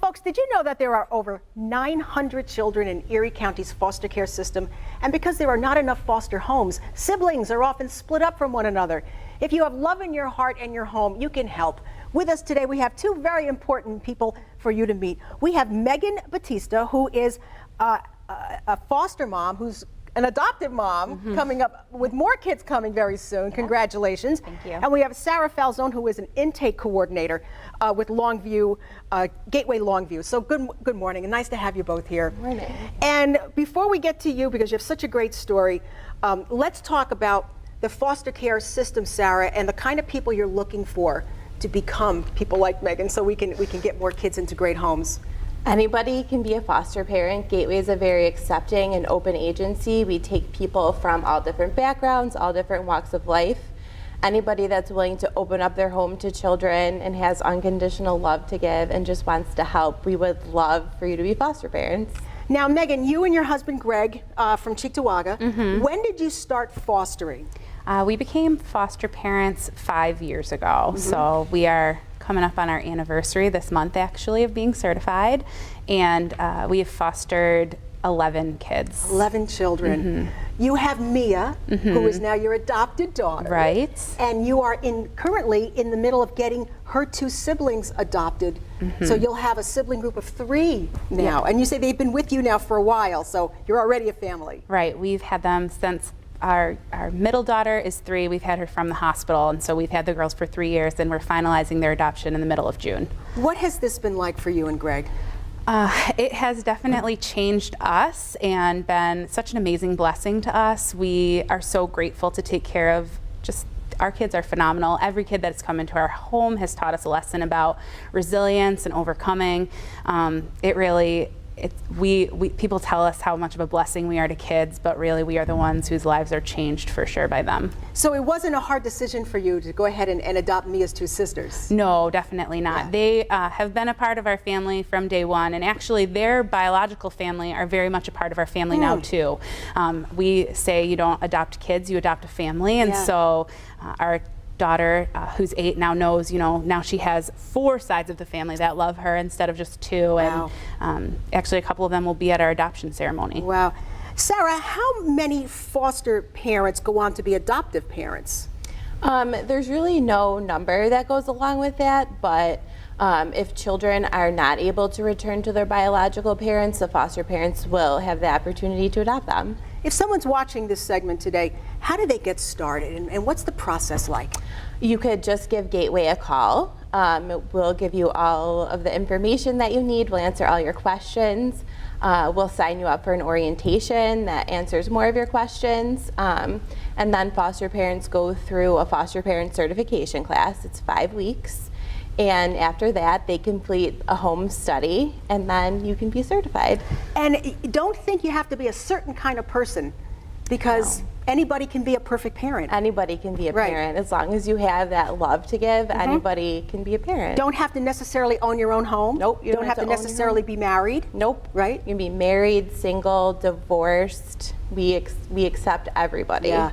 folks, did you know that there are over 900 children in Erie County's foster care system? And because there are not enough foster homes, siblings are often split up from one another. If you have love in your heart and your home, you can help. With us today, we have two very important people for you to meet. We have Megan Batista, who is a foster mom, who's an adoptive mom, coming up with more kids coming very soon. Congratulations. Thank you. And we have Sarah Falzone, who is an intake coordinator with Longview, Gateway Longview. So good morning, and nice to have you both here. Morning. And before we get to you, because you have such a great story, let's talk about the foster care system, Sarah, and the kind of people you're looking for to become people like Megan, so we can get more kids into great homes. Anybody can be a foster parent. Gateway is a very accepting and open agency. We take people from all different backgrounds, all different walks of life. Anybody that's willing to open up their home to children and has unconditional love to give and just wants to help, we would love for you to be foster parents. Now, Megan, you and your husband Greg from Cheektowaga, when did you start fostering? We became foster parents 5 years ago, so we are coming up on our anniversary this month, actually, of being certified, and we have fostered 11 kids. 11 children. You have Mia, who is now your adopted daughter. Right. And you are currently in the middle of getting her two siblings adopted. So you'll have a sibling group of 3 now. Yeah. And you say they've been with you now for a while, so you're already a family. Right, we've had them since our middle daughter is 3. We've had her from the hospital, and so we've had the girls for 3 years, and we're finalizing their adoption in the middle of June. What has this been like for you and Greg? It has definitely changed us and been such an amazing blessing to us. We are so grateful to take care of our kids are phenomenal. Every kid that's come into our home has taught us a lesson about resilience and overcoming. People tell us how much of a blessing we are to kids, but really we are the ones whose lives are changed for sure by them. So it wasn't a hard decision for you to go ahead and adopt Mia's 2 sisters? No, definitely not. Yeah. They have been a part of our family from day one, and actually their biological family are very much a part of our family now too. We say you don't adopt kids, you adopt a family, and so our daughter, who's 8 now, knows, now she has 4 sides of the family that love her instead of just 2. Wow. And actually a couple of them will be at our adoption ceremony. Wow. Sarah, how many foster parents go on to be adoptive parents? There's really no number that goes along with that, but if children are not able to return to their biological parents, the foster parents will have the opportunity to adopt them. If someone's watching this segment today, how do they get started, and what's the process like? You could just give Gateway a call. We'll give you all of the information that you need. We'll answer all your questions. We'll sign you up for an orientation that answers more of your questions. And then foster parents go through a foster parent certification class. It's 5 weeks. And after that, they complete a home study, and then you can be certified. And don't think you have to be a certain kind of person, because anybody can be a perfect parent. Anybody can be a parent. As long as you have that love to give, anybody can be a parent. Don't have to necessarily own your own home. Nope. You don't have to necessarily be married. Nope. Right? You can be married, single, divorced. We accept everybody. Yeah.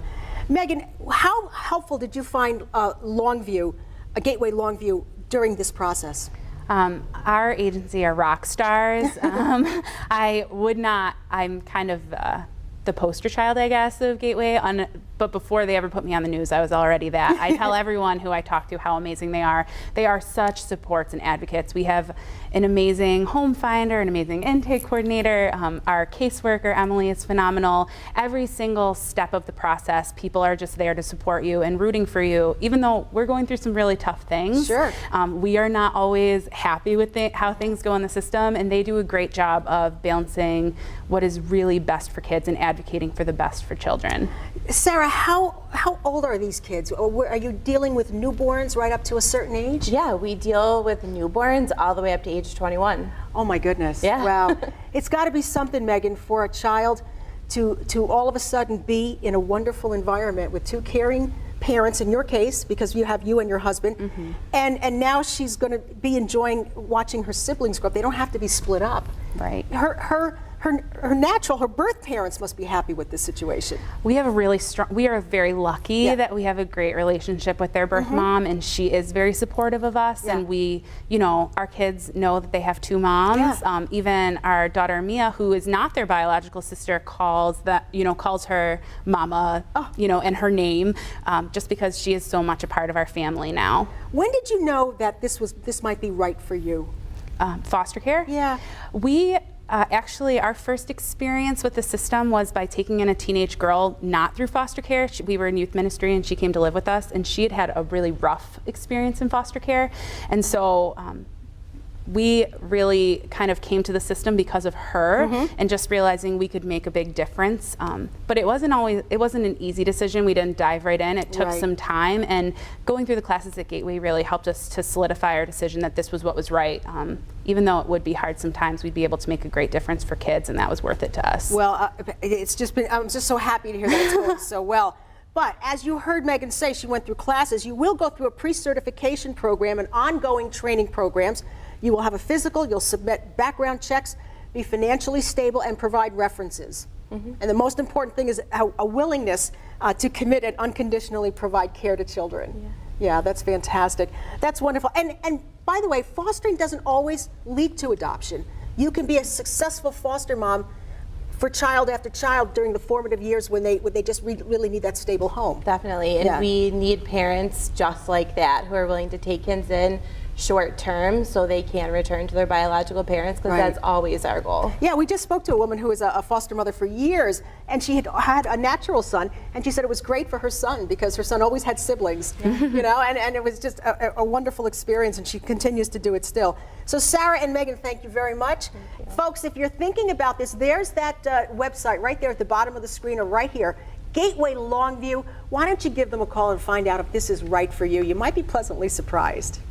Megan, how helpful did you find Longview, Gateway Longview, during this process? Our agency are rock stars. I'm kind of the poster child, I guess, of Gateway. But before they ever put me on the news, I was already that. I tell everyone who I talk to how amazing they are. They are such supports and advocates. We have an amazing home finder, an amazing intake coordinator. Our caseworker, Emily, is phenomenal. Every single step of the process, people are just there to support you and rooting for you, even though we're going through some really tough things. Sure. We are not always happy with how things go in the system, and they do a great job of balancing what is really best for kids and advocating for the best for children. Sarah, how old are these kids? Are you dealing with newborns right up to a certain age? Yeah, we deal with newborns all the way up to age 21. Oh my goodness. Yeah. Wow. It's got to be something, Megan, for a child to all of a sudden be in a wonderful environment with 2 caring parents, in your case, because you have you and your husband, and now she's going to be enjoying watching her siblings grow up. They don't have to be split up. Right. Her her birth parents must be happy with this situation. We are very lucky that we have a great relationship with their birth mom, and she is very supportive of us. Yeah. And we, our kids know that they have two moms. Yeah. Even our daughter Mia, who is not their biological sister, calls her mama, and her name, just because she is so much a part of our family now. When did you know that this might be right for you? Foster care? Yeah. We actually, our first experience with the system was by taking in a teenage girl, not through foster care. We were in youth ministry and she came to live with us, and she had a really rough experience in foster care. And so we really kind of came to the system because of her, and just realizing we could make a big difference. But it wasn't an easy decision. We didn't dive right in. It took some time, and going through the classes at Gateway really helped us to solidify our decision that this was what was right. Even though it would be hard sometimes, we'd be able to make a great difference for kids, and that was worth it to us. Well, I'm just so happy to hear that it's going so well. But as you heard Megan say, she went through classes. You will go through a pre-certification program and ongoing training programs. You will have a physical, you'll submit background checks, be financially stable, and provide references. And the most important thing is a willingness to commit and unconditionally provide care to children. Yeah, that's fantastic. That's wonderful. And by the way, fostering doesn't always lead to adoption. You can be a successful foster mom for child after child during the formative years when they just really need that stable home. Definitely, and we need parents just like that who are willing to take kids in short term so they can return to their biological parents, because that's always our goal. Yeah, we just spoke to a woman who was a foster mother for years, and she had a natural son, and she said it was great for her son because her son always had siblings, and it was just a wonderful experience, and she continues to do it still. So Sarah and Megan, thank you very much. Folks, if you're thinking about this, there's that website right there at the bottom of the screen or right here, Gateway Longview. Why don't you give them a call and find out if this is right for you? You might be pleasantly surprised.